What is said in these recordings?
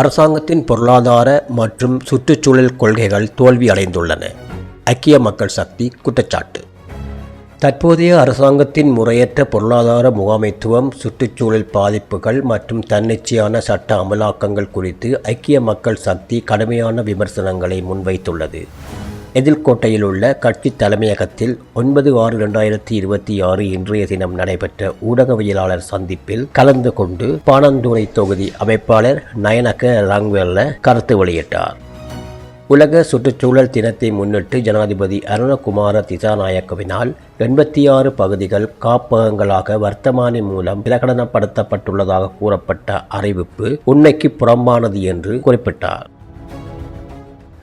அரசாங்கத்தின் பொருளாதார மற்றும் சுற்றுச்சூழல் கொள்கைகள் தோல்வியடைந்துள்ளன. ஐக்கிய மக்கள் சக்தி குற்றச்சாட்டு. தற்போதைய அரசாங்கத்தின் முறையற்ற பொருளாதார முகாமைத்துவம், சுற்றுச்சூழல் பாதிப்புகள் மற்றும் தன்னிச்சையான சட்ட அமலாக்கங்கள் குறித்து ஐக்கிய மக்கள் சக்தி கடுமையான விமர்சனங்களை முன்வைத்துள்ளது. எதில்கோட்டையில் உள்ள கட்சி தலைமையகத்தில் 9/6/2026 இன்றைய தினம் நடைபெற்ற ஊடகவியலாளர் சந்திப்பில் கலந்து கொண்டு பாணந்துறை தொகுதி அமைப்பாளர் நயனக ரங்வெல்ல கருத்து வெளியிட்டார். உலக சுற்றுச்சூழல் தினத்தை முன்னிட்டு ஜனாதிபதி அருணகுமார திசாநாயக்கவினால் 86 பகுதிகள் காப்பகங்களாக வர்த்தமானி மூலம் பிரகடனப்படுத்தப்பட்டுள்ளதாக கூறப்பட்ட அறிவிப்பு உண்மைக்கு புறம்பானது என்று குறிப்பிட்டார்.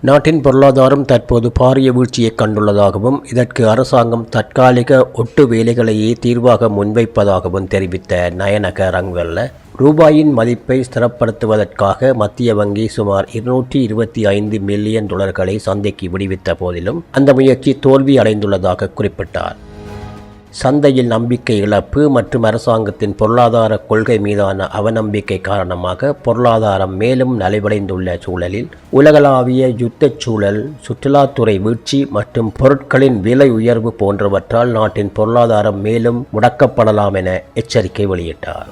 நாட்டின் பொருளாதாரம் தற்போது பாரிய வீழ்ச்சியை கண்டுள்ளதாகவும் இதற்கு அரசாங்கம் தற்காலிக ஒட்டு வேலைகளையே தீர்வாக முன்வைப்பதாகவும் தெரிவித்த நயனக ரங்வெல்ல, ரூபாயின் மதிப்பை ஸ்திரப்படுத்துவதற்காக மத்திய வங்கி சுமார் 225 மில்லியன் டாலர்களை சந்தைக்கு விடுவித்த போதிலும் அந்த முயற்சி தோல்வி அடைந்துள்ளதாக குறிப்பிட்டார். சந்தையில் நம்பிக்கை இழப்பு மற்றும் அரசாங்கத்தின் பொருளாதார கொள்கை மீதான அவநம்பிக்கை காரணமாக பொருளாதாரம் மேலும் நலிவடைந்துள்ள சூழலில் உலகளாவிய யுத்தச் சூழல், சுற்றுலாத்துறை வீழ்ச்சி மற்றும் பொருட்களின் விலை உயர்வு போன்றவற்றால் நாட்டின் பொருளாதாரம் மேலும் முடக்கப்படலாம் என எச்சரிக்கை வெளியிட்டார்.